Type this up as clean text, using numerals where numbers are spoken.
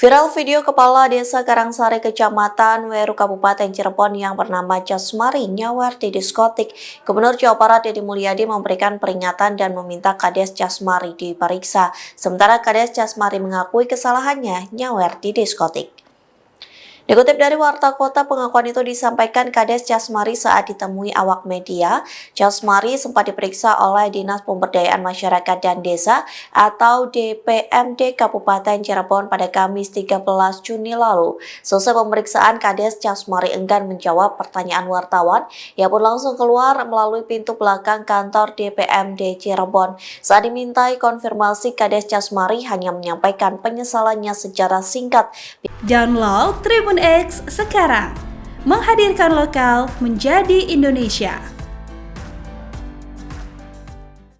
Viral video Kepala Desa Karangsari Kecamatan Weru Kabupaten Cirebon yang bernama Jasmari nyawer di diskotik. Gubernur Jawa Barat Deddy Mulyadi memberikan peringatan dan meminta Kades Jasmari diperiksa. Sementara Kades Jasmari mengakui kesalahannya nyawer di diskotik. Dikutip dari Warta Kota, pengakuan itu disampaikan Kades Jasmari saat ditemui awak media. Jasmari sempat diperiksa oleh Dinas Pemberdayaan Masyarakat dan Desa atau DPMD Kabupaten Cirebon pada Kamis 13 Juni lalu. Selesai pemeriksaan, Kades Jasmari enggan menjawab pertanyaan wartawan. Ia pun langsung keluar melalui pintu belakang kantor DPMD Cirebon. Saat dimintai konfirmasi, Kades Jasmari hanya menyampaikan penyesalannya secara singkat. Download Tribun X sekarang, menghadirkan lokal menjadi Indonesia.